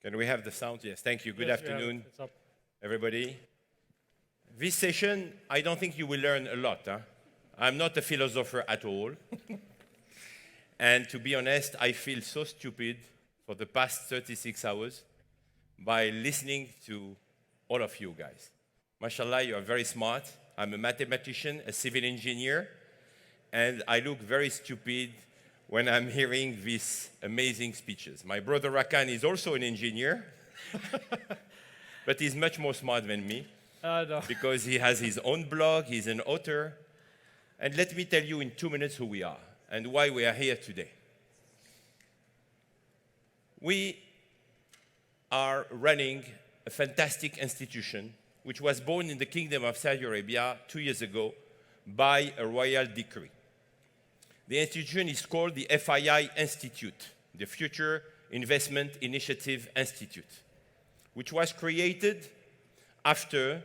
Can we have the sound? Yes, thank you. Good Yes, afternoon, it's up. everybody. This session, I don't think you will learn a lot. I'm not a philosopher at all. And to be honest, I feel so stupid for the past 36 hours by listening to all of you guys. Mashallah, you are very smart. I'm a mathematician, a civil engineer, and I look very stupid when I'm hearing these amazing speeches. My brother Rakan is also an engineer, but he's much more smart than me No. because he has his own blog, he's an author. And let me tell you in 2 minutes who we are and why we are here today. We are running a fantastic institution which was born in the Kingdom of Saudi Arabia 2 years ago by a royal decree. The institution is called the FII Institute, the Future Investment Initiative Institute, which was created after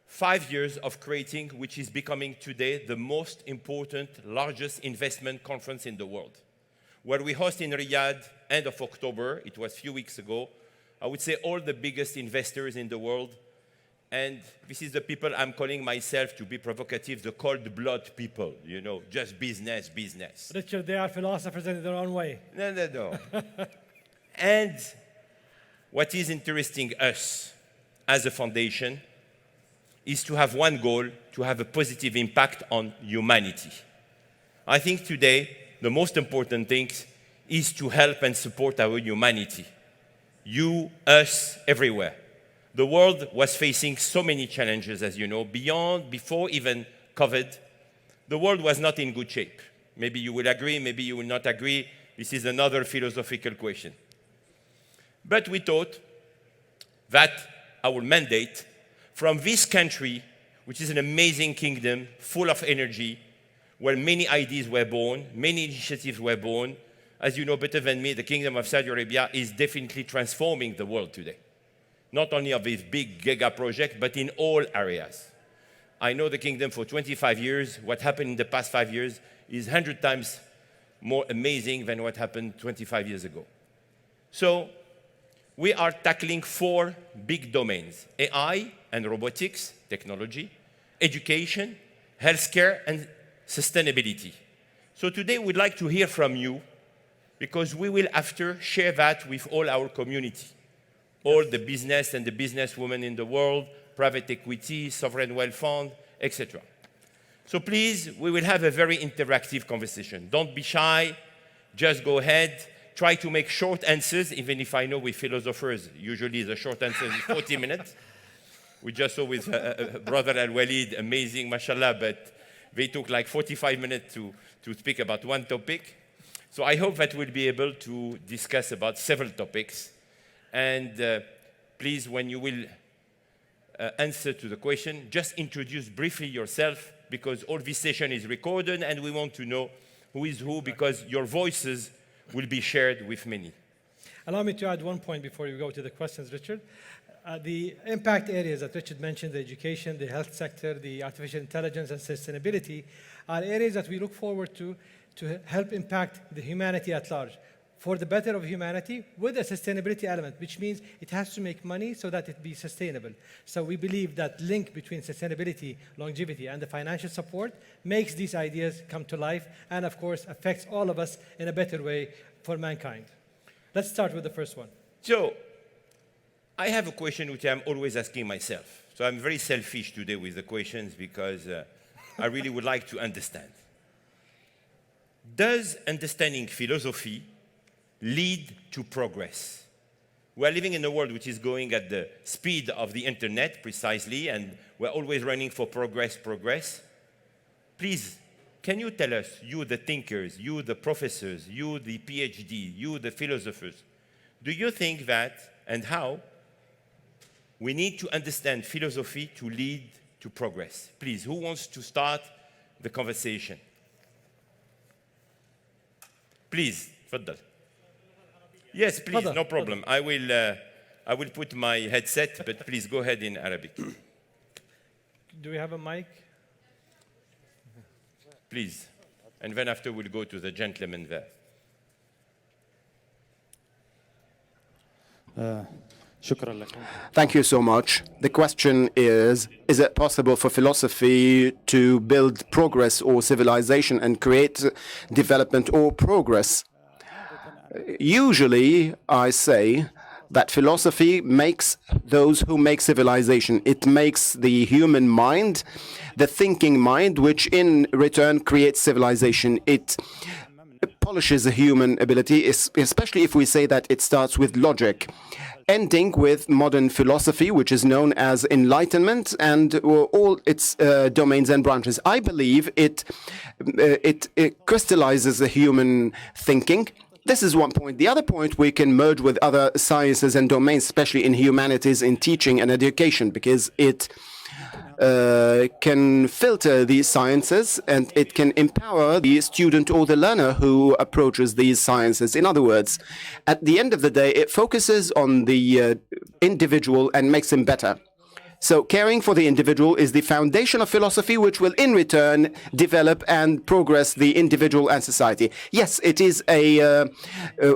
5 years of creating, which is becoming today the most important, largest investment conference in the world, where we host in Riyadh end of October. It was a few weeks ago. I would say all the biggest investors in the world. And this is the people I'm calling myself, to be provocative, the cold blood people, you know, just business, business. Richard, they are philosophers in their own way. No. And what is interesting us as a foundation is to have one goal, to have a positive impact on humanity. I think today the most important thing is to help and support our humanity. You, us, everywhere. The world was facing so many challenges, as you know, before even COVID. The world was not in good shape. Maybe you will agree, maybe you will not agree. This is another philosophical question. But we thought that our mandate from this country, which is an amazing kingdom, full of energy, where many ideas were born, many initiatives were born. As you know better than me, the Kingdom of Saudi Arabia is definitely transforming the world today. Not only of this big giga project, but in all areas. I know the kingdom for 25 years. What happened in the past 5 years is 100 times more amazing than what happened 25 years ago. So we are tackling 4 big domains: AI and robotics, technology, education, healthcare, and sustainability. So today we'd like to hear from you, because we will after share that with all our community. All the business and the businesswomen in the world, private equity, sovereign wealth fund, etc. So please, we will have a very interactive conversation. Don't be shy, just go ahead. Try to make short answers, even if I know with philosophers, usually the short answer is 40 minutes. We just saw with brother Al-Walid, amazing, mashallah, but they took like 45 minutes to speak about one topic. So I hope that we'll be able to discuss about several topics. And please, when you will answer to the question, just introduce briefly yourself, because all this session is recorded and we want to know who is who, because your voices will be shared with many. Allow me to add one point before you go to the questions, Richard. The impact areas that Richard mentioned, the education, the health sector, the artificial intelligence, and sustainability, are areas that we look forward to help impact the humanity at large, for the better of humanity, with a sustainability element, which means it has to make money so that it be sustainable. So we believe that link between sustainability, longevity, and the financial support makes these ideas come to life, and of course affects all of us in a better way for mankind. Let's start with the first one. So I have a question which I'm always asking myself. So I'm very selfish today with the questions, because I really would like to understand. Does understanding philosophy lead to progress? We are living in a world which is going at the speed of the internet, precisely, and we're always running for progress. Please, can you tell us, you the thinkers, you the professors, you the PhD, you the philosophers, do you think that, and how, we need to understand philosophy to lead to progress? Please, who wants to start the conversation? Please, تفضل. Yes, please, no problem. I will put my headset, but please go ahead in Arabic. Do we have a mic? Please. And then after we'll go to the gentleman there. شكرا لكم. Thank you so much. The question is it possible for philosophy to build progress or civilization and create development or progress? Usually, I say that philosophy makes those who make civilization. It makes the human mind, the thinking mind, which in return creates civilization. It polishes the human ability, especially if we say that it starts with logic, ending with modern philosophy, which is known as enlightenment, and all its domains and branches. I believe it crystallizes the human thinking. This is one point. The other point, we can merge with other sciences and domains, especially in humanities, in teaching and education, because it can filter these sciences and it can empower the student or the learner who approaches these sciences. In other words, at the end of the day, it focuses on the individual and makes him better. So caring for the individual is the foundation of philosophy, which will in return develop and progress the individual and society. Yes, it is a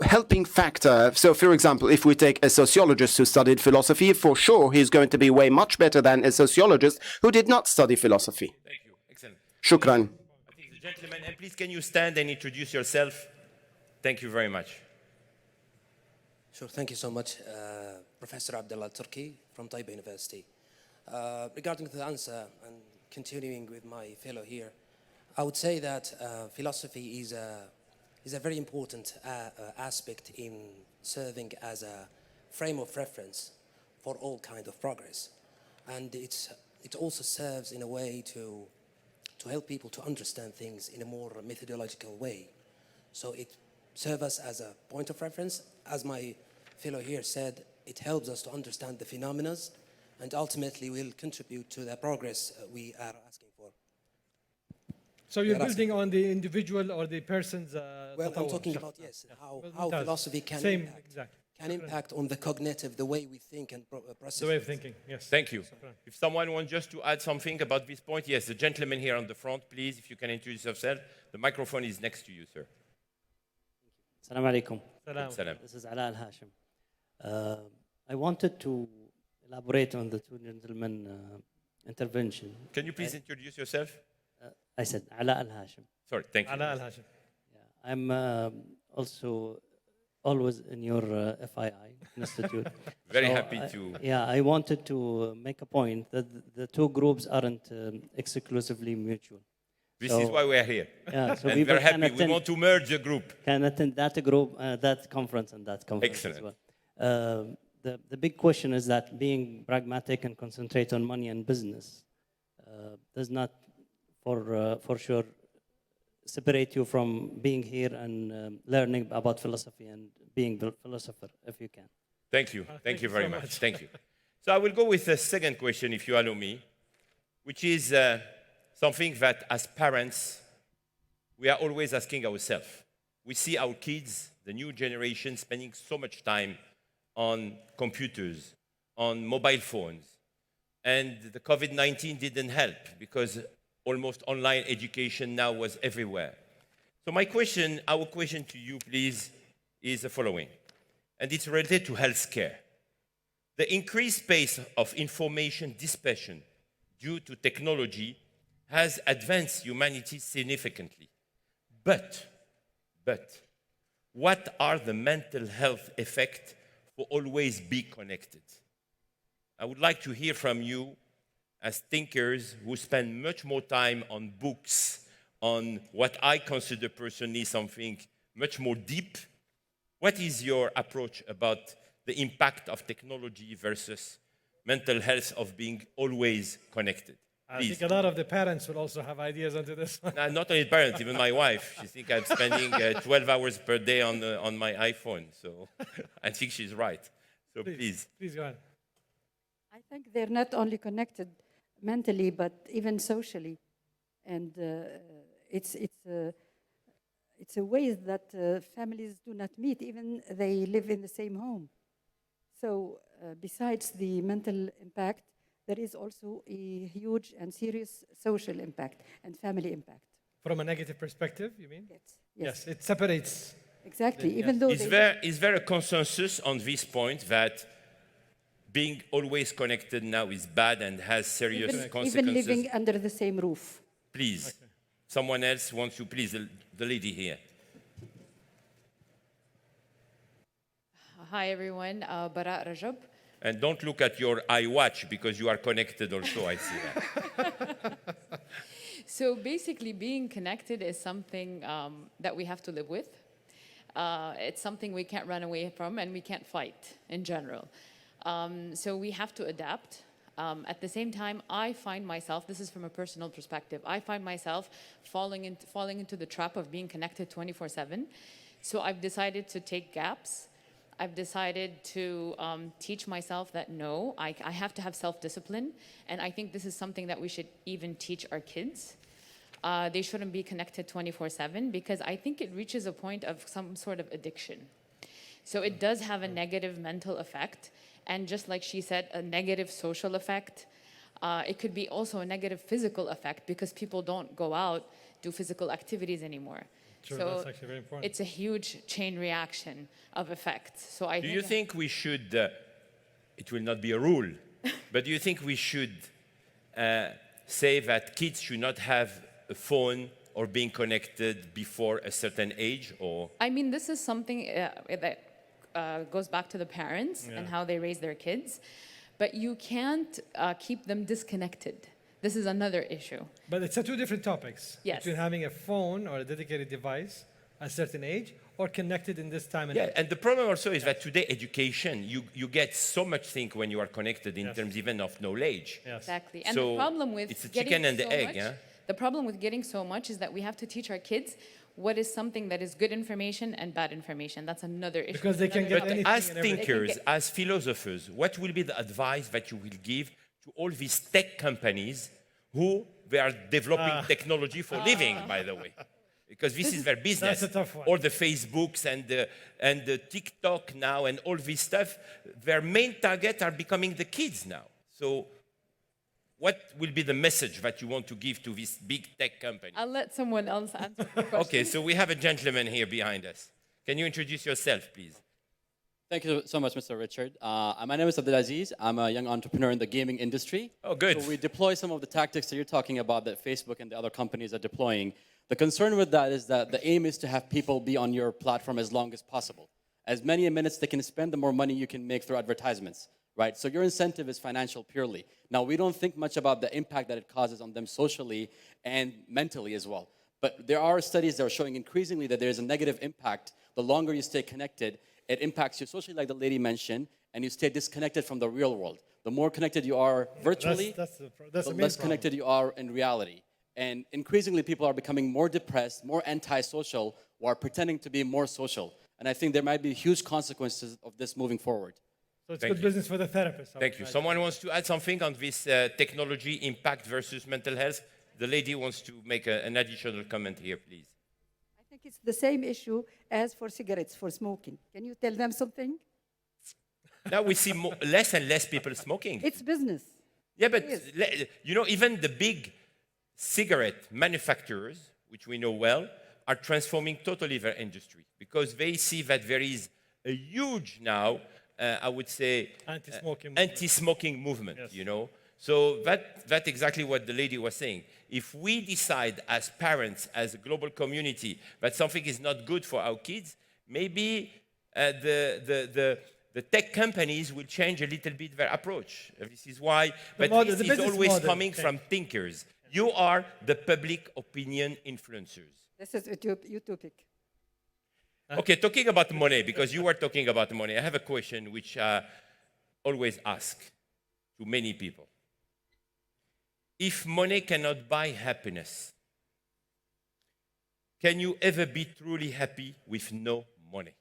helping factor. So, for example, if we take a sociologist who studied philosophy, for sure he's going to be way much better than a sociologist who did not study philosophy. Thank you. Excellent. Shukran. I think the gentleman, and please can you stand and introduce yourself? Thank you very much. Sure, thank you so much. Professor Abdullah Turki from Taiba University. Regarding the answer and continuing with my fellow here, I would say that philosophy is a very important aspect in serving as a frame of reference for all kind of progress. And it also serves in a way to help people to understand things in a more methodological way. So it serves us as a point of reference. As my fellow here said, it helps us to understand the phenomena and ultimately will contribute to the progress we are asking for. So you're building on the individual or the person's... well, I'm talking about, yes, how philosophy can impact on the cognitive, the way we think and process. The way of thinking, yes. Thank you. If someone wants just to add something about this point, yes, the gentleman here on the front, please, if you can introduce yourself. The microphone is next to you, sir. Assalamu alaikum. Salam. This is Ala Al-Hashim. I wanted to elaborate on the two gentlemen intervention. Can you please introduce yourself? I said Ala Al-Hashim. Sorry, thank you. Ala Al-Hashim. Yeah, I'm also always in your FII institute. Very happy to... Yeah, I wanted to make a point that the two groups aren't exclusively mutual. This is why we are here. Yeah, so and we're happy. We want to merge the group. Can attend that group, that conference and that conference. Excellent. As well. The big question is that being pragmatic and concentrate on money and business does not, for sure, separate you from being here and learning about philosophy and being a philosopher, if you can. Thank you. Thank you very much. Thank you. So I will go with the second question, if you allow me, which is something that, as parents, we are always asking ourselves. We see our kids, the new generation, spending so much time on computers, on mobile phones. And the COVID-19 didn't help because almost online education now was everywhere. So our question to you, please, is the following. And it's related to healthcare. The increased pace of information dispersion due to technology has advanced humanity significantly. But, what are the mental health effects for always be connected? I would like to hear from you as thinkers who spend much more time on books, on what I consider personally something much more deep. What is your approach about the impact of technology versus mental health of being always connected? I think a lot of the parents will also have ideas onto this. Not only parents, even my wife. She thinks I'm spending 12 hours per day on my iPhone. So I think she's right. So please. Please go ahead. I think they're not only connected mentally, but even socially. And it's a way that families do not meet, even they live in the same home. So besides the mental impact, there is also a huge and serious social impact and family impact. From a negative perspective, you mean? Yes. Yes, it separates Exactly. Even though Is there a consensus on this point that being always connected now is bad and has serious even consequences? living under the same roof. Please, someone else wants to, please, the lady here. Hi everyone, Bara Rajab. And don't look at your iWatch because you are connected also, I see that. So basically being connected is something that we have to live with. It's something we can't run away from and we can't fight in general. So we have to adapt. At the same time, I find myself, this is from a personal perspective, I find myself falling into the trap of being connected 24/7. So I've decided to take gaps. I've decided to teach myself that no, I have to have self-discipline. And I think this is something that we should even teach our kids. They shouldn't be connected 24/7 because I think it reaches a point of some sort of addiction. So it does have a negative mental effect. And just like she said, a negative social effect. It could be also a negative physical effect because people don't go out, do physical activities anymore. True, So that's actually very important. it's a huge chain reaction of effects. So I Do you think we should, it will not be a rule, but do you think we should say that kids should not have a phone or being connected before a certain age? Or I mean, this is something that goes back to the parents and how they raise their kids, but you can't keep them disconnected. This is another issue. But it's two different topics. Yes. Between having a phone or a dedicated device at a certain age or connected in this time and yeah, age. and the problem also is that today education, you get so much thing when you are connected in terms even of knowledge. Yes. Exactly. And So the problem with it's a getting chicken and the so egg, much, yeah? The problem with getting so much is that we have to teach our kids what is something that is good information and bad information. That's another issue. Because they can Another get topic. anything As and everything. thinkers, as philosophers, what will be the advice that you will give to all these tech companies who they are developing technology for living, by the way? Because this is their business. That's a tough one. All the Facebooks and the TikTok now and all this stuff, their main target are becoming the kids now. So what will be the message that you want to give to this big tech company? I'll let someone else answer the question. Okay, so we have a gentleman here behind us. Can you introduce yourself, please? Thank you so much, Mr. Richard. My name is Abdulaziz. I'm a young entrepreneur in the gaming industry. Oh, good. So we deploy some of the tactics that you're talking about that Facebook and the other companies are deploying. The concern with that is that the aim is to have people be on your platform as long as possible. As many minutes they can spend, the more money you can make through advertisements, right? So your incentive is financial purely. Now, we don't think much about the impact that it causes on them socially and mentally as well. But there are studies that are showing increasingly that there's a negative impact. The longer you stay connected, it impacts you socially, like the lady mentioned, and you stay disconnected from the real world. The more connected you are virtually, That's the the main less problem. connected you are in reality. And increasingly, people are becoming more depressed, more antisocial, or pretending to be more social. And I think there might be huge consequences of this moving forward. So it's Thank good you. business for the therapist. I Thank would you. imagine. Someone wants to add something on this technology impact versus mental health? The lady wants to make an additional comment here, please. I think it's the same issue as for cigarettes, for smoking. Can you tell them something? Now we see less and less people smoking. It's business. Yeah, but Yes. you know, even the big cigarette manufacturers, which we know well, are transforming totally their industry because they see that there is a huge now, I would say, Anti-smoking movement. anti-smoking movement, Yes. you know. So that's exactly what the lady was saying. If we decide as parents, as a global community, that something is not good for our kids, maybe the tech companies will change a little bit their approach. This is why, but model- this the is business always model coming change. from thinkers. You are the public opinion influencers. This is utopic. Okay, talking about money, because you were talking about money, I have a question which I always ask to many people. If money cannot buy happiness, can you ever be truly happy with no money?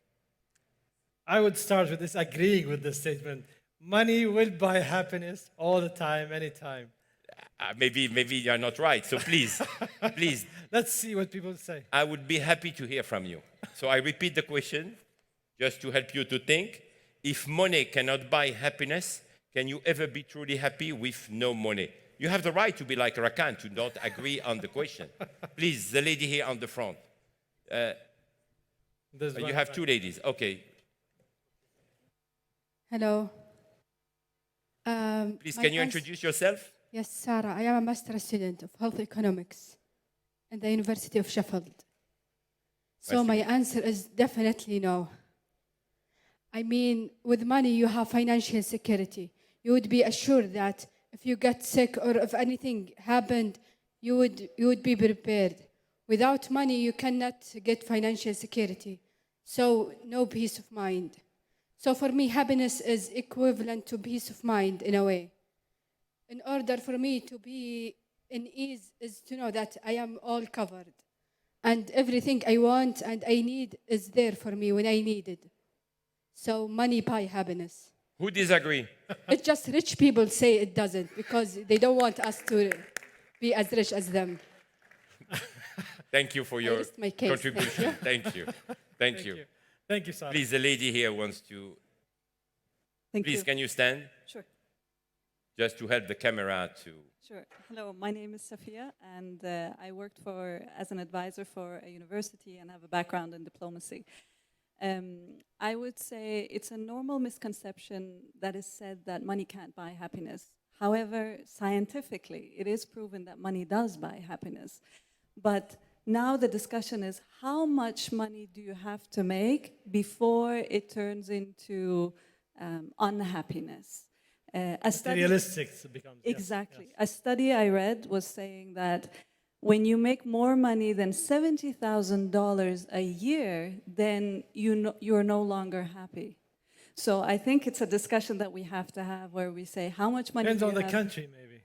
I would start with this, agreeing with this statement. Money will buy happiness all the time, anytime. Maybe you're not right, so please, please, Let's see what people say. I would be happy to hear from you. So I repeat the question, just to help you to think. If money cannot buy happiness, can you ever be truly happy with no money? You have the right to be like Rakan, to not agree on the question. Please, the lady here on the front. You have two ladies. Okay. Hello. Please, can you introduce yourself? Yes, Sarah. I am a master's student of health economics at the University of Sheffield. So my answer is definitely no. I mean, with money, you have financial security. You would be assured that if you get sick or if anything happened, you would be prepared. Without money, you cannot get financial security. So no peace of mind. So for me, happiness is equivalent to peace of mind in a way. In order for me to be in ease is to know that I am all covered. And everything I want and I need is there for me when I need it. So money buy happiness. Who disagree? It's just rich people say it doesn't because they don't want us to be as rich as them. Thank you for your rest my case. contribution. Thank you. Thank you. Thank you, Sarah. Please, the lady here wants to. Please, can you stand? Sure. Just to help the camera to. Sure. Hello, my name is Safia, and I worked as an advisor for a university and have a background in diplomacy. I would say it's a normal misconception that is said that money can't buy happiness. However, scientifically, it is proven that money does buy happiness. But now the discussion is how much money do you have to make before it turns into unhappiness? Materialistic becomes. Exactly. Yes. A study I read was saying that when you make more money than $70,000 a year, then you're no longer happy. So I think it's a discussion that we have to have where we say, how much money Depends do on you the have? country, maybe.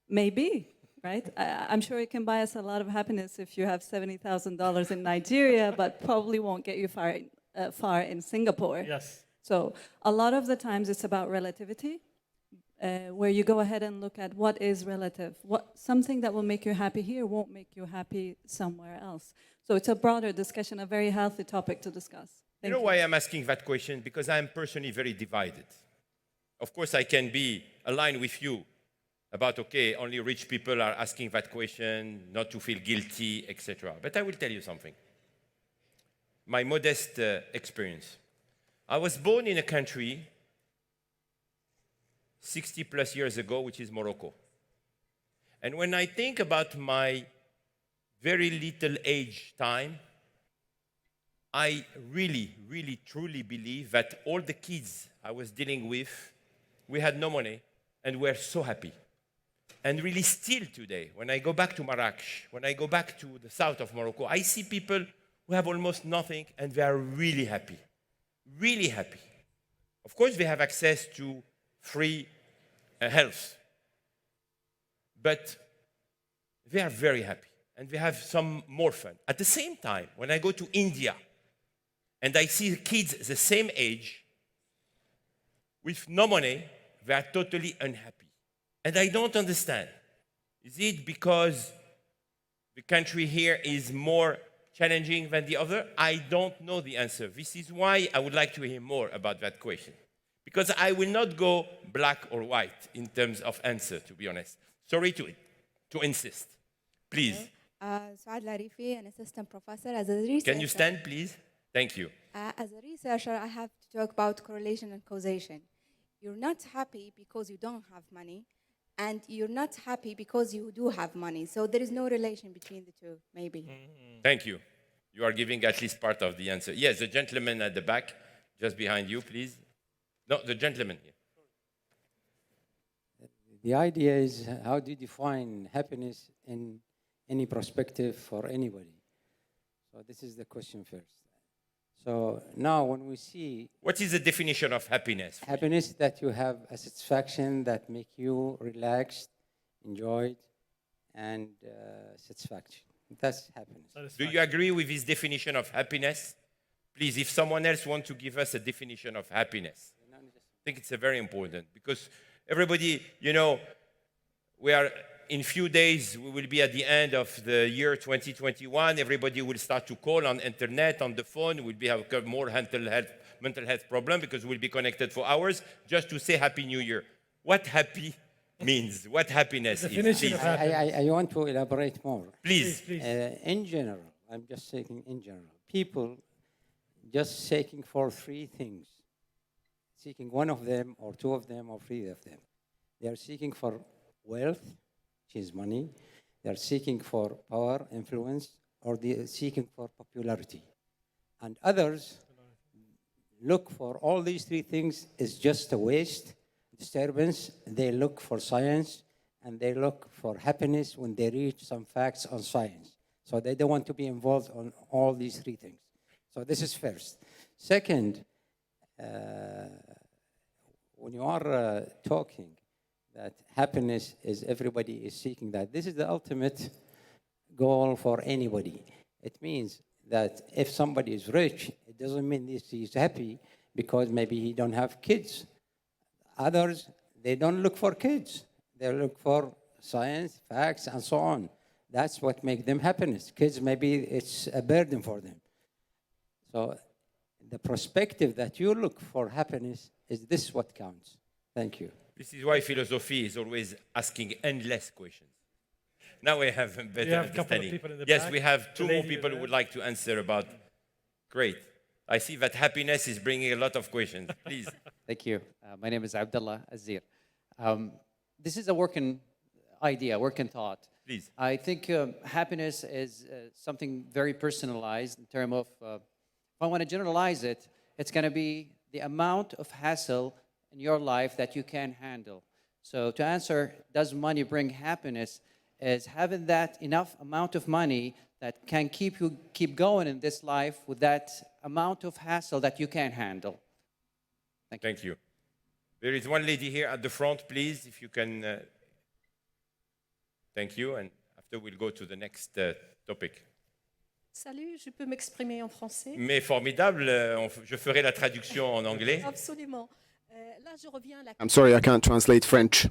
Maybe, right? I'm sure it can buy us a lot of happiness if you have $70,000 in Nigeria, but probably won't get you far in Singapore. Yes. So a lot of the times it's about relativity, where you go ahead and look at what is relative. Something that will make you happy here won't make you happy somewhere else. So it's a broader discussion, a very healthy topic to discuss. You know why I'm asking that question? Because I'm personally very divided. Of course, I can be aligned with you about, okay, only rich people are asking that question, not to feel guilty, etc. But I will tell you something. My modest experience. I was born in a country 60 plus years ago, which is Morocco. And when I think about my very little age time, I really, really, truly believe that all the kids I was dealing with, we had no money and were so happy. And really still today, when I go back to Marrakech, when I go back to the south of Morocco, I see people who have almost nothing and they are really happy. Really happy. Of course, they have access to free health. But they are very happy and they have some more fun. At the same time, when I go to India and I see kids the same age with no money, they are totally unhappy. And I don't understand. Is it because the country here is more challenging than the other? I don't know the answer. This is why I would like to hear more about that question. Because I will not go black or white in terms of answer, to be honest. Sorry to insist. Please. Suad Larifi, an assistant professor. As a researcher, can you stand, please? Thank you. As a researcher, I have to talk about correlation and causation. You're not happy because you don't have money, and you're not happy because you do have money. So there is no relation between the two, maybe. Thank you. You are giving at least part of the answer. Yes, the gentleman at the back, just behind you, please. No, the gentleman here. The idea is, how do you define happiness in any perspective for anybody? So this is the question first. So now when we see... What is the definition of happiness? Happiness that you have a satisfaction that make you relaxed, enjoyed, and satisfaction. That's happiness. Do you agree with this definition of happiness? Please, if someone else wants to give us a definition of happiness. I think it's very important because everybody, you know, we are in few days, we will be at the end of the year 2021. Everybody will start to call on internet, on the phone. We'll have more mental health problem because we'll be connected for hours just to say Happy New Year. What happy means, what happiness is. Please. I want to elaborate more. Please. In general, I'm just saying in general, people, just seeking for three things, seeking one of them or two of them or three of them. They are seeking for wealth, which is money. They are seeking for power, influence, or they are seeking for popularity. And others look for all these three things is just a waste, disturbance. They look for science, and they look for happiness when they reach some facts on science. So they don't want to be involved on all these three things. So this is first. Second, when you are talking that happiness is everybody is seeking that, this is the ultimate goal for anybody. It means that if somebody is rich, it doesn't mean he's happy because maybe he don't have kids. Others, they don't look for kids. They look for science, facts, and so on. That's what makes them happiness. Kids, maybe it's a burden for them. So the perspective that you look for happiness is this what counts. Thank you. This is why philosophy is always asking endless questions. Now we have a better have a couple of understanding. people in the Yes, back. we have two The more lady people who would like to answer about. Great. I see that happiness is bringing a lot of questions. Please. Thank you. My name is Abdullah Azir. This is a working idea, working thought. Please. I think happiness is something very personalized in terms of, if I want to generalize it, it's going to be the amount of hassle in your life that you can handle. So to answer, does money bring happiness, is having that enough amount of money that can keep going in this life with that amount of hassle that you can handle. Thank you. There is one lady here at the front, please, if you can. Thank you, and after we'll go to the next topic. Salut, je peux m'exprimer en français? Mais formidable, je ferai la traduction en anglais. Absolument. Là, je reviens à la I'm sorry, I can't translate French.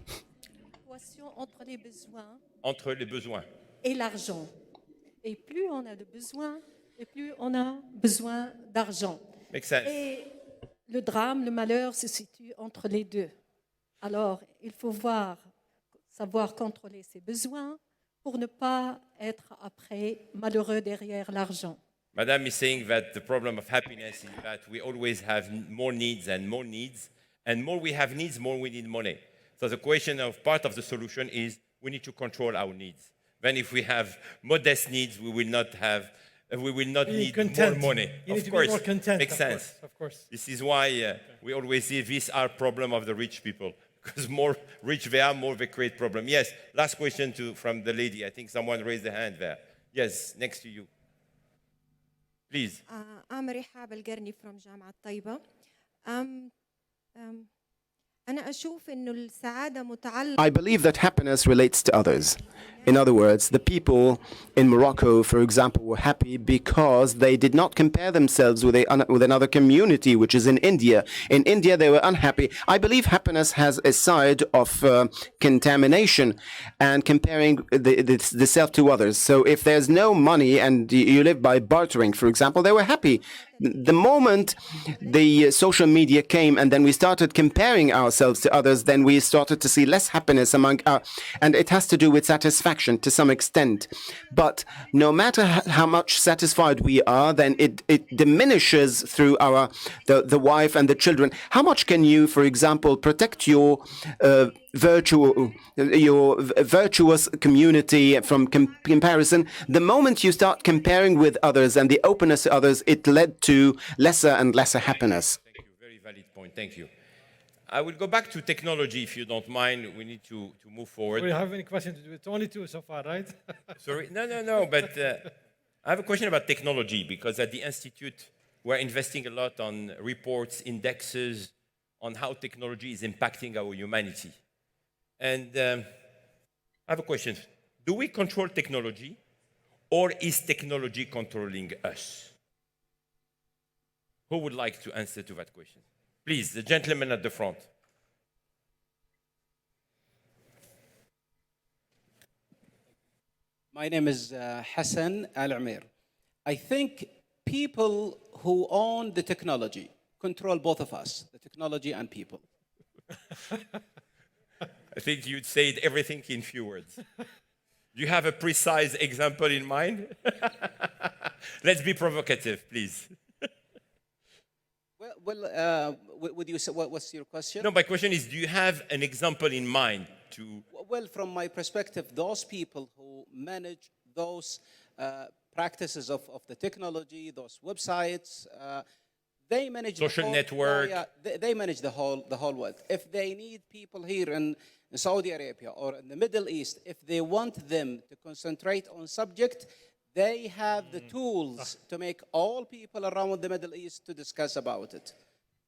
équation entre les besoins Entre les besoins. et l'argent. Et plus on a de besoins, et plus on a besoin d'argent. Makes sense. Et le drame, le malheur se situe entre les deux. Alors, il faut savoir contrôler ses besoins pour ne pas être après malheureux derrière l'argent. Madame is saying that the problem of happiness is that we always have more needs, and more we have needs, more we need money. So the question of part of the solution is we need to control our needs. Then if we have modest needs, we will not need content. more money. You of need to course, be more content. makes sense. Of course. This is why we always see this are problem of the rich people. Because more rich they are, more they create problem. Yes, last question from the lady. I think someone raised a hand there. Yes, next to you. Please. I'm Rihab Al-Garni from جامعة طيبة. أنا أشوف إنه السعادة متعلقة. I believe that happiness relates to others. In other words, the people in Morocco, for example, were happy because they did not compare themselves with another community, which is in India. In India, they were unhappy. I believe happiness has a side of contamination and comparing the self to others. So if there's no money and you live by bartering, for example, they were happy. The moment the social media came and then we started comparing ourselves to others, then we started to see less happiness and it has to do with satisfaction to some extent. But no matter how much satisfied we are, then it diminishes through the wife and the children. How much can you, for example, protect your virtuous community from comparison? The moment you start comparing with others and the openness to others, it led to lesser and lesser happiness. Thank you. Very valid point. Thank you. I will go back to technology, if you don't mind. We need to move forward. Do you have any questions? It's only two so far, right? Sorry? No. But I have a question about technology, because at the Institute, we're investing a lot on reports, indexes, on how technology is impacting our humanity. And I have a question. Do we control technology, or is technology controlling us? Who would like to answer to that question? Please, the gentleman at the front. My name is Hassan Al-Umair. I think people who own the technology control both of us, the technology and people. I think you'd say everything in few words. Do you have a precise example in mind? Let's be provocative, please. Well, would you say, what's your question? No, my question is, do you have an example in mind to... Well, from my perspective, those people who manage those practices of the technology, those websites, they manage Social the whole, network. they manage the whole world. If they need people here in Saudi Arabia or in the Middle East, if they want them to concentrate on subject, they have the tools to make all people around the Middle East to discuss about it.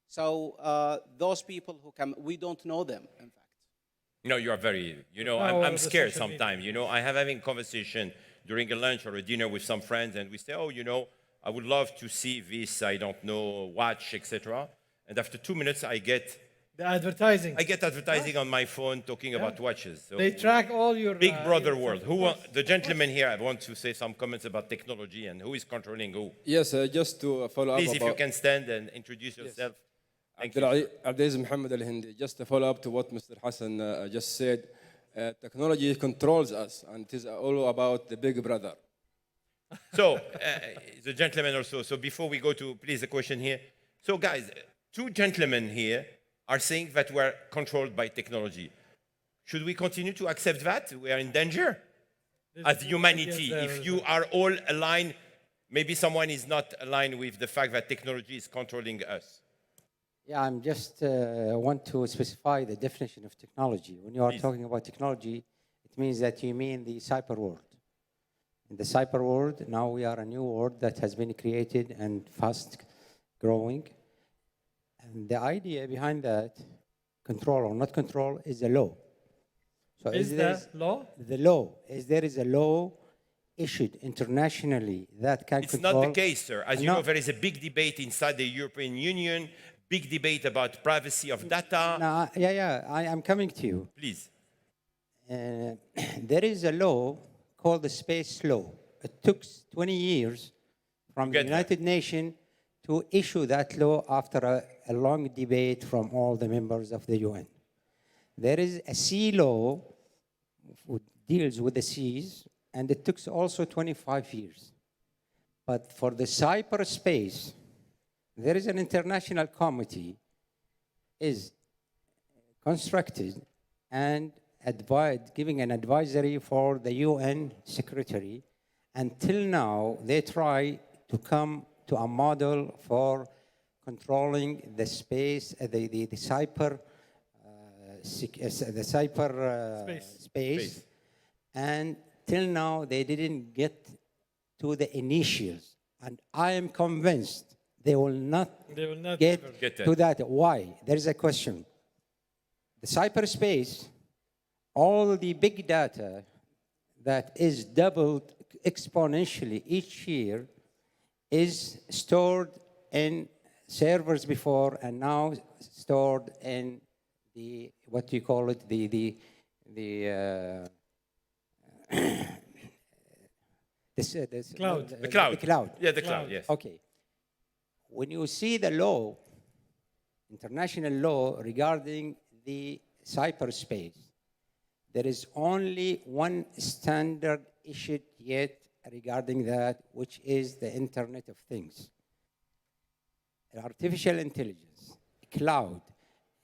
So those people who come, we don't know them, in fact. No, you are very, you know, I'm scared sometimes. You know, I have having conversation during a lunch or a dinner with some friends, and we say, oh, you know, I would love to see this, I don't know, watch, etc. And after 2 minutes, I get the advertising. I get advertising on my phone talking about watches. So they track all your Big Brother world. The gentleman here, I want to say some comments about technology and who is controlling who. Yes, just to follow Please, up. Please, if you can stand and introduce yourself. Abdulaziz Muhammad Al-Hindi. Just to follow up to what Mr. Hassan just said, technology controls us, and it is all about the Big Brother. So, the gentleman also. So before we go to, please, the question here. So guys, two gentlemen here are saying that we're controlled by technology. Should we continue to accept that? We are in danger as humanity. If you are all aligned, maybe someone is not aligned with the fact that technology is controlling us. Yeah, I'm just want to specify the definition of technology. When you are talking about technology, it means that you mean the cyber world. In the cyber world, now we are a new world that has been created and fast growing. And the idea behind that, control or not control, is a law. So is the law? The law is there is a law issued internationally that can control. It's not the case, sir. As you know, there is a big debate inside the European Union, big debate about privacy of data. No, I'm coming to you. Please. There is a law called the space law. It took 20 years from the United Nations to issue that law after a long debate from all the members of the UN. There is a sea law which deals with the seas, and it took also 25 years. But for the cyberspace, there is an international committee is constructed and giving an advisory for the UN secretary. Until now, they try to come to a model for controlling the space, the cyber space. And till now, they didn't get to the initials. And I am convinced they will not get to that. Why? There is a question. The cyberspace, all the big data that is doubled exponentially each year is stored in servers before and now stored in the, what do you call it, the cloud. The cloud. The cloud. Yeah, the cloud, yes. Okay. When you see the law, international law regarding the cyberspace, there is only one standard issued yet regarding that, which is the Internet of Things. Artificial intelligence, cloud,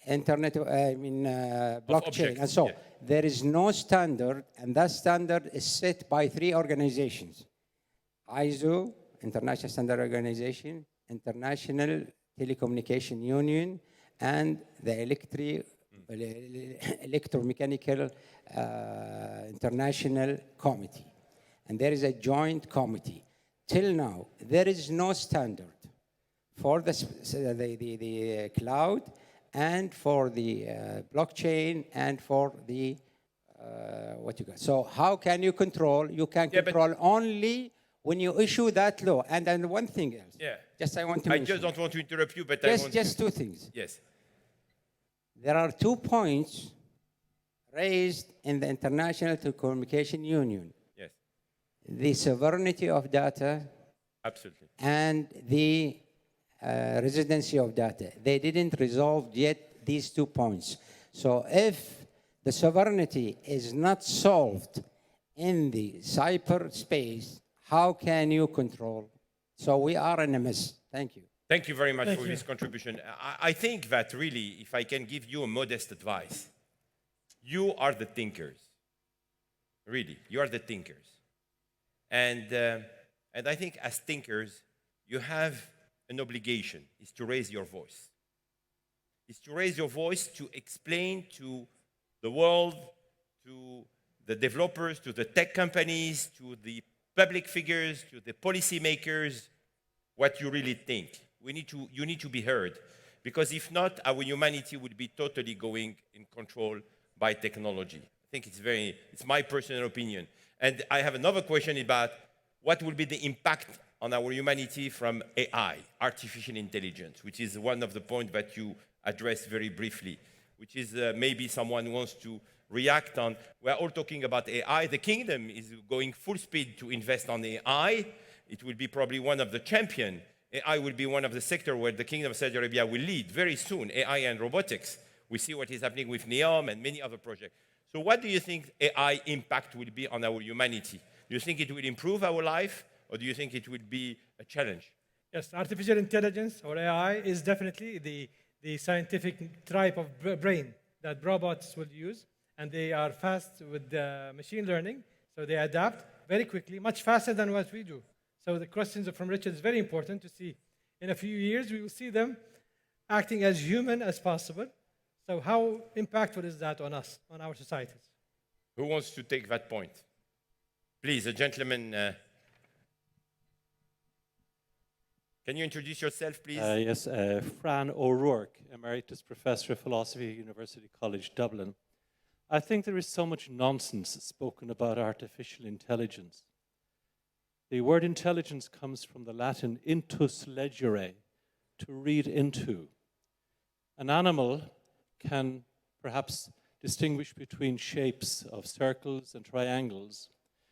blockchain, and so on. There is no standard, and that standard is set by 3 organizations. ISO, International Standard Organization, International Telecommunication Union, and the Electromechanical International Committee. And there is a joint committee. Till now, there is no standard for the cloud and for the blockchain and for the what you got. So how can you control? You can control only when you issue that law. And then one thing else. Yeah. Just I want to I mention. just don't want to interrupt you, but just 2 things. Yes. There are 2 points raised in the International Telecommunication Union. Yes. The sovereignty of data. Absolutely. And the residency of data. They didn't resolve yet these 2 points. So if the sovereignty is not solved in the cyberspace, how can you control? So we are in a mess. Thank you. Thank you very much Thank for you. this contribution. I think that really, if I can give you a modest advice, you are the thinkers. Really, you are the thinkers. And I think as thinkers, you have an obligation, is to raise your voice. Is to raise your voice to explain to the world, to the developers, to the tech companies, to the public figures, to the policymakers, what you really think. You need to be heard. Because if not, our humanity would be totally going in control by technology. I think it's my personal opinion. And I have another question about what will be the impact on our humanity from AI, artificial intelligence, which is one of the points that you addressed very briefly, which is maybe someone wants to react on. We're all talking about AI. The kingdom is going full speed to invest on AI. It will be probably one of the champions. AI will be one of the sectors where the Kingdom of Saudi Arabia will lead very soon, AI and robotics. We see what is happening with NEOM and many other projects. So what do you think AI impact will be on our humanity? Do you think it will improve our life, or do you think it will be a challenge? Yes, artificial intelligence, or AI, is definitely the scientific type of brain that robots will use. And they are fast with machine learning, so they adapt very quickly, much faster than what we do. So the questions from Richard is very important to see. In a few years, we will see them acting as human as possible. So how impactful is that on us, on our societies? Who wants to take that point? Please, a gentleman. Can you introduce yourself, please? Yes, Fran ORourke, Emeritus Professor of Philosophy at University College Dublin. I think there is so much nonsense spoken about artificial intelligence. The word intelligence comes from the Latin intus legere, to read into. An animal can perhaps distinguish between shapes of circles and triangles,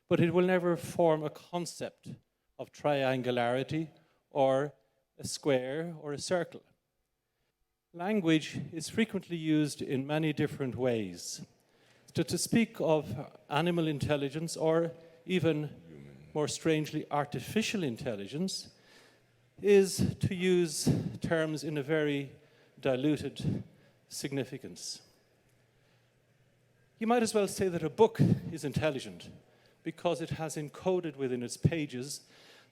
but it will never form a concept of triangularity or a square or a circle. Language is frequently used in many different ways. To speak of animal intelligence, or even more strangely, artificial intelligence, is to use terms in a very diluted significance. You might as well say that a book is intelligent because it has encoded within its pages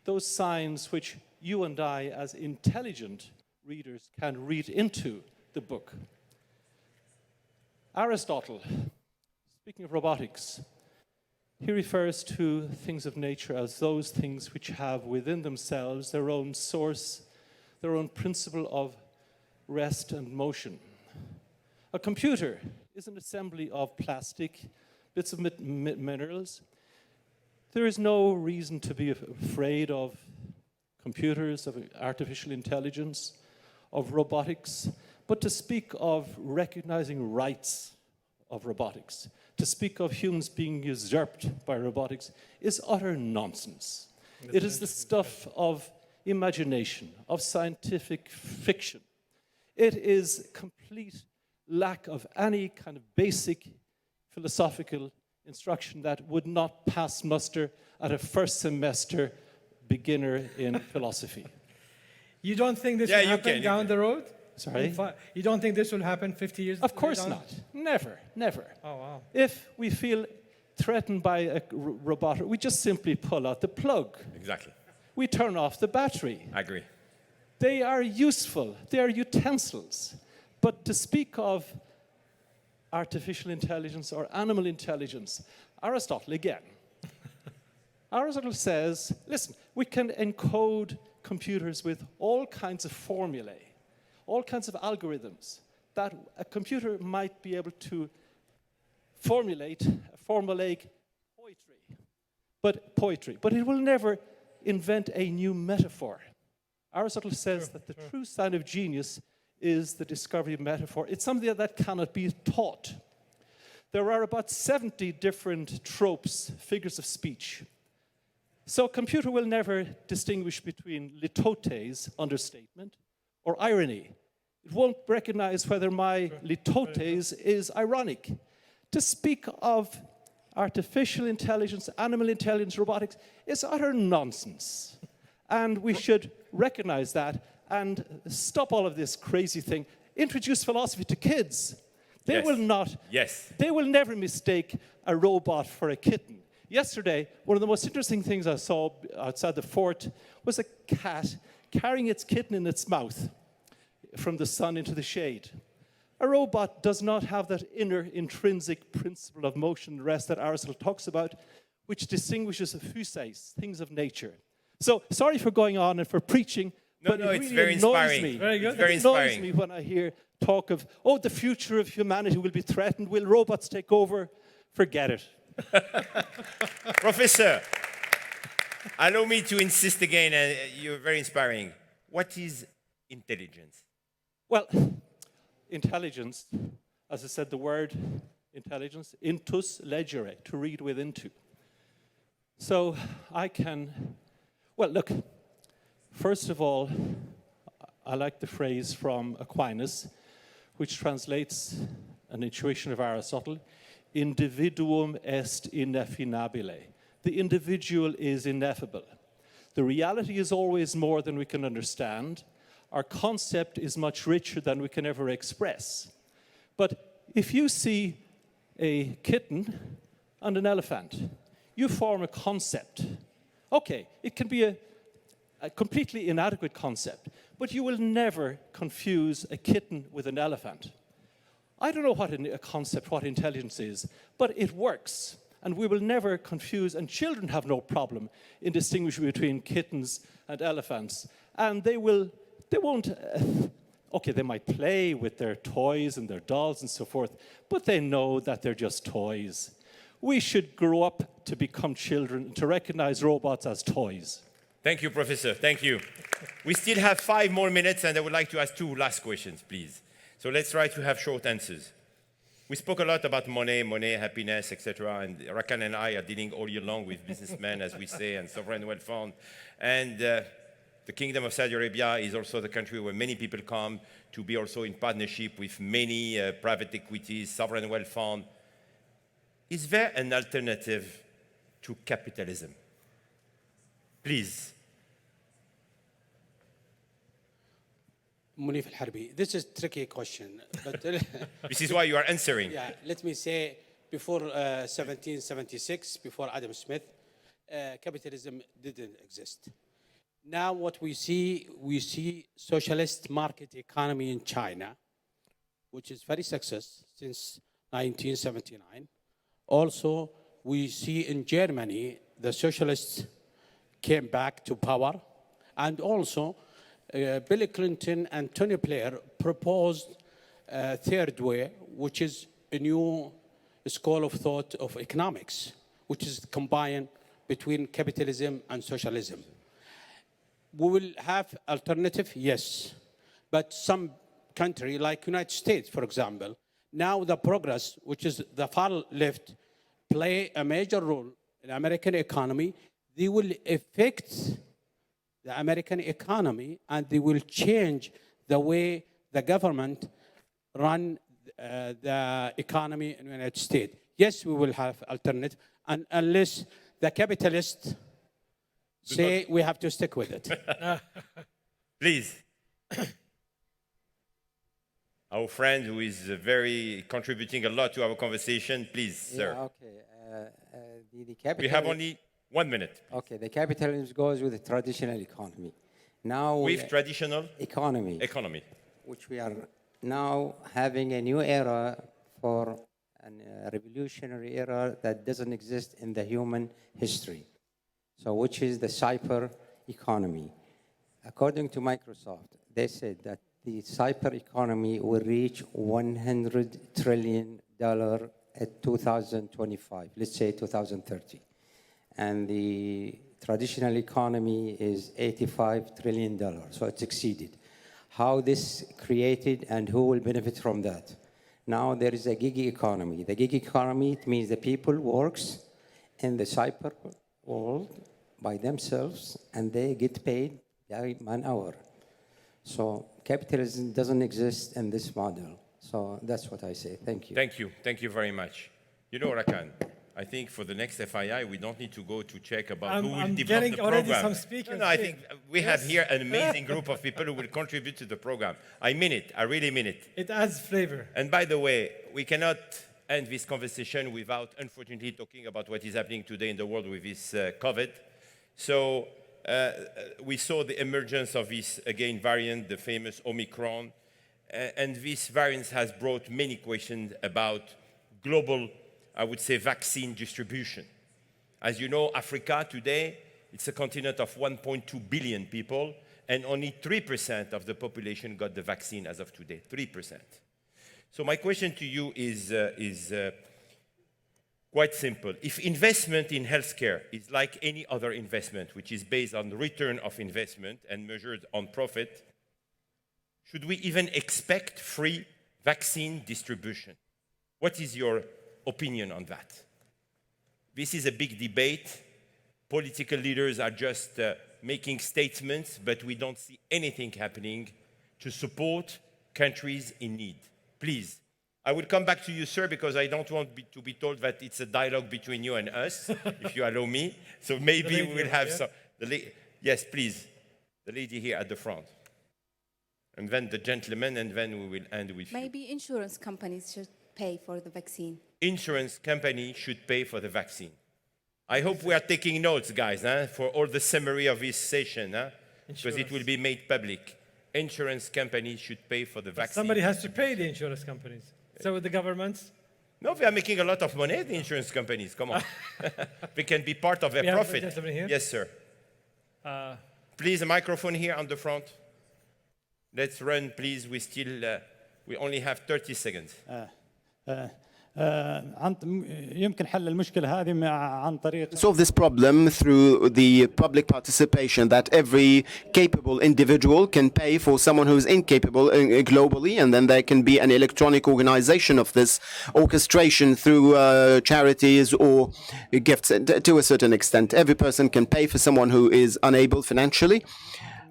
those signs which you and I, as intelligent readers, can read into the book. Aristotle, speaking of robotics, he refers to things of nature as those things which have within themselves their own source, their own principle of rest and motion. A computer is an assembly of plastic, bits of minerals. There is no reason to be afraid of computers, of artificial intelligence, of robotics, but to speak of recognizing rights of robotics, to speak of humans being usurped by robotics, is utter nonsense. It is the stuff of imagination, of scientific fiction. It is complete lack of any kind of basic philosophical instruction that would not pass muster at a first semester beginner in philosophy. You don't think this will happen down the road? Sorry? You don't think this will happen 50 years? Of course not. Never, never. Oh, wow. If we feel threatened by a robot, we just simply pull out the plug. Exactly. We turn off the battery. I agree. They are useful. They are utensils. But to speak of artificial intelligence or animal intelligence, Aristotle again. Aristotle says, listen, we can encode computers with all kinds of formulae, all kinds of algorithms that a computer might be able to formulate a formulaic poetry, but it will never invent a new metaphor. Aristotle says that the true sign of genius is the discovery of metaphor. It's something that cannot be taught. There are about 70 different tropes, figures of speech. So a computer will never distinguish between litotes, understatement, or irony. It won't recognize whether my litotes is ironic. To speak of artificial intelligence, animal intelligence, robotics is utter nonsense. And we should recognize that and stop all of this crazy thing. Introduce philosophy to kids. They will not. Yes. They will never mistake a robot for a kitten. Yesterday, one of the most interesting things I saw outside the fort was a cat carrying its kitten in its mouth from the sun into the shade. A robot does not have that inner intrinsic principle of motion and rest that Aristotle talks about, which distinguishes physis, things of nature. So, sorry for going on and for preaching, but it it's really very annoys inspiring. me. Very good. It Very annoys inspiring. me when I hear talk of, oh, the future of humanity will be threatened. Will robots take over? Forget it. Professor, allow me to insist again, you're very inspiring. What is intelligence? Well, intelligence, as I said, the word intelligence, intus legere, to read with into. So I can, well, look, first of all, I like the phrase from Aquinas, which translates an intuition of Aristotle, individuum est ineffinabile. The individual is ineffable. The reality is always more than we can understand. Our concept is much richer than we can ever express. But if you see a kitten and an elephant, you form a concept. Okay, it can be a completely inadequate concept, but you will never confuse a kitten with an elephant. I don't know what a concept, what intelligence is, but it works. And we will never confuse, and children have no problem in distinguishing between kittens and elephants. And they won't, okay, they might play with their toys and their dolls and so forth, but they know that they're just toys. We should grow up to become children, to recognize robots as toys. Thank you, Professor. Thank you. We still have 5 more minutes, and I would like to ask 2 last questions, please. So let's try to have short answers. We spoke a lot about money, happiness, etc. And Rakan and I are dealing all year long with businessmen, as we say, and sovereign wealth fund. And the Kingdom of Saudi Arabia is also the country where many people come to be also in partnership with many private equities, sovereign wealth fund. Is there an alternative to capitalism? Please. Munif Al-Harbi, this is a tricky question. But this is why you are answering. Yeah, let me say, before 1776, before Adam Smith, capitalism didn't exist. Now what we see socialist market economy in China, which is very successful since 1979. Also, we see in Germany, the socialists came back to power, and also Bill Clinton and Tony Blair proposed a third way, which is a new school of thought of economics, which is combined between capitalism and socialism. We will have alternative, yes, but some country like United States, for example, now the progress, which is the far left, play a major role in the American economy. They will affect the American economy, and they will change the way the government run the economy in the United States. Yes, we will have alternative, and unless the capitalists say we have to stick with it. Please. Our friend who is very contributing a lot to our conversation, please, sir. Yeah, okay. We have only 1 minute. Okay, the capitalism goes with the traditional economy. Now with traditional economy, which we are now having a new era for a revolutionary era that doesn't exist in the human history. So, which is the cyber economy. According to Microsoft, they said that the cyber economy will reach $100 trillion at 2025, let's say 2030. And the traditional economy is $85 trillion, so it's exceeded. How this created and who will benefit from that? Now there is a gig economy. The gig economy, it means the people works in the cyber world by themselves and they get paid by an hour. So capitalism doesn't exist in this model. So that's what I say. Thank you. Thank you. Thank you very much. You know, Rakan, I think for the next FII, we don't need to go to check about who will I'm develop getting the already program. some speakers. No, I here. think we have here an amazing group of people who will contribute to the program. I mean it. I really mean it. It adds flavor. And by the way, we cannot end this conversation without, unfortunately, talking about what is happening today in the world with this COVID. So we saw the emergence of this, again, variant, the famous Omicron. And this variant has brought many questions about global, I would say, vaccine distribution. As you know, Africa today, it's a continent of 1.2 billion people, and only 3% of the population got the vaccine as of today, 3%. So my question to you is quite simple. If investment in healthcare is like any other investment, which is based on return of investment and measured on profit, should we even expect free vaccine distribution? What is your opinion on that? This is a big debate. Political leaders are just making statements, but we don't see anything happening to support countries in need. Please, I will come back to you, sir, because I don't want to be told that it's a dialogue between you and us, if you allow me. So maybe we will have some... Yes, please. The lady here at the front. And then the gentleman, and then we will end with Maybe insurance companies should pay for the vaccine. Insurance company should pay for the vaccine. I hope we are taking notes, guys, for all the summary of this session, because it will be made public. Insurance companies should pay for the vaccine. Somebody has to pay the insurance companies. So with the governments? No, they are making a lot of money, the insurance companies. Come on. They can be part of their profit. Here? Yes, sir. Please, a microphone here on the front. Let's run, please. We only have 30 seconds. يمكن حل المشكلة هذه عن طريق solve this problem through the public participation, that every capable individual can pay for someone who is incapable globally, and then there can be an electronic organization of this orchestration through charities or gifts to a certain extent. Every person can pay for someone who is unable financially,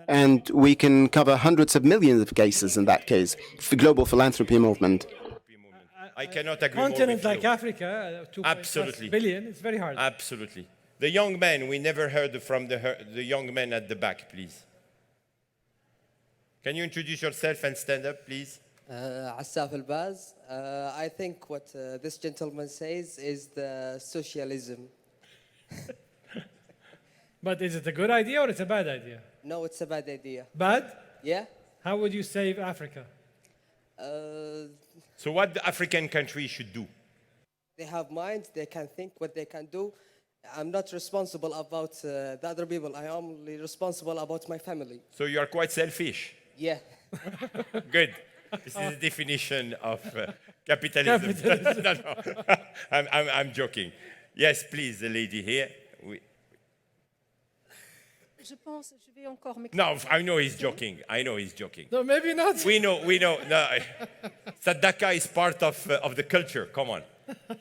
and we can cover hundreds of millions of cases in that case. The global philanthropy movement. I cannot agree more with you. Continent like Africa, 2.6 billion, it's very hard. Absolutely. The young man, we never heard from the young man at the back, please. Can you introduce yourself and stand up, please? Assaf Al-Baz. I think what this gentleman says is the socialism. But is it a good idea or it's a bad idea? No, it's a bad idea. Bad? Yeah. How would you save Africa? So what the African countries should do? They have minds, they can think what they can do. I'm not responsible about the other people. I am only responsible about my family. So you are quite selfish. Yeah. Good. This is the definition of capitalism. No. I'm joking. Yes, please, the lady here. No, I know he's joking. No, maybe not. We know. No, Sadaka is part of the culture. Come on.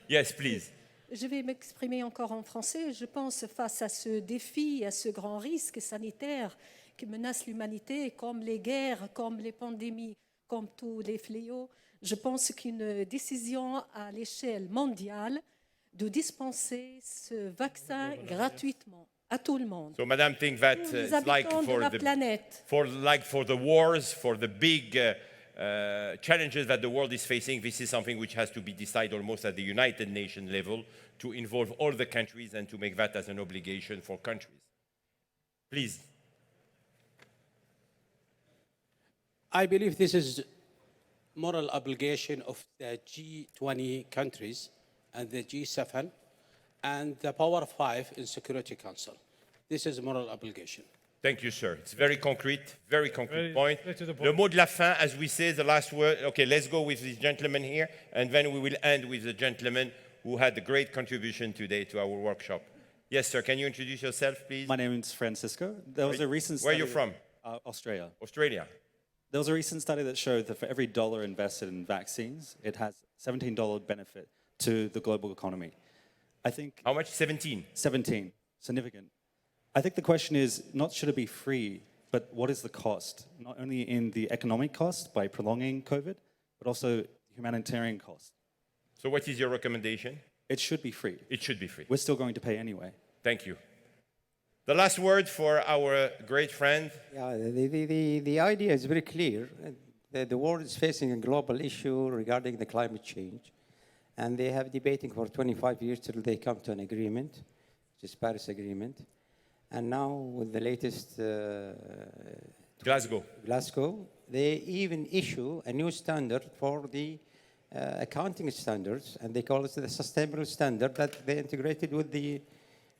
Yes, please. Je vais m'exprimer encore en français. Je pense face à ce défi, à ce grand risque sanitaire qui menace l'humanité, comme les guerres, comme les pandémies, comme tous les fléaux, je pense qu'une décision à l'échelle mondiale de dispenser ce vaccin gratuitement à tout le monde. So, Madame, think that it's like for the wars, for the big challenges that the world is facing, this is something which has to be decided almost at the United Nations level to involve all the countries and to make that as an obligation for countries. Please. I believe this is moral obligation of the G20 countries and the G7 and the Power 5 in Security Council. This is a moral obligation. Thank you, sir. It's very concrete point. Le mot de la fin, as we say, the last word. Okay, let's go with this gentleman here, and then we will end with the gentleman who had a great contribution today to our workshop. Yes, sir. Can you introduce yourself, please? My name is Francisco. There was a recent study. Where are you from? Australia. Australia. There was a recent study that showed that for every dollar invested in vaccines, it has $17 benefit to the global economy. I think... How much? 17? 17. Significant. I think the question is, not should it be free, but what is the cost? Not only in the economic cost by prolonging COVID, but also humanitarian cost. So what is your recommendation? It should be free. It should be free. We're still going to pay anyway. Thank you. The last word for our great friend. Yeah, the idea is very clear. The world is facing a global issue regarding the climate change. And they have debating for 25 years till they come to an agreement, which is Paris Agreement. And now with the latest Glasgow, they even issue a new standard for the accounting standards, and they call it the sustainable standard that they integrated with the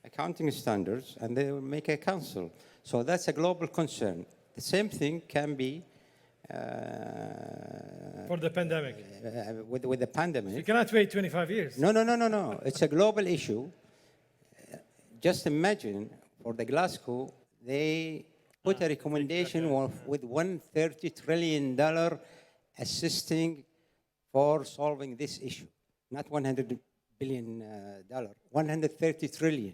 accounting standards, and they will make a council. So that's a global concern. The same thing can be for the pandemic. With the pandemic. You cannot wait 25 years. No. It's a global issue. Just imagine for the Glasgow, they put a recommendation with $130 trillion assisting for solving this issue. Not $100 billion, $130 trillion.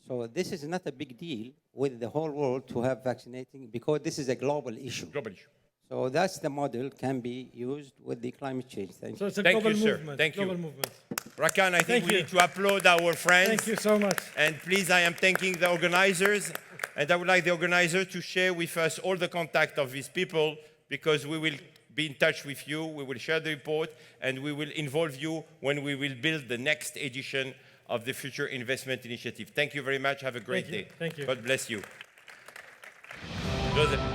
So this is not a big deal with the whole world to have vaccinating because this is a global issue. Global issue. So that's the model can be used with the climate change. Thank you. So it's a Thank global you, sir. movement. Thank you. Global movement. Rakan, I think we need to applaud our friends. Thank you so much. And please, I am thanking the organizers. And I would like the organizer to share with us all the contact of these people because we will be in touch with you. We will share the report and we will involve you when we will build the next edition of the Future Investment Initiative. Thank you very much. Have a great day. Thank you. God bless you. Joseph.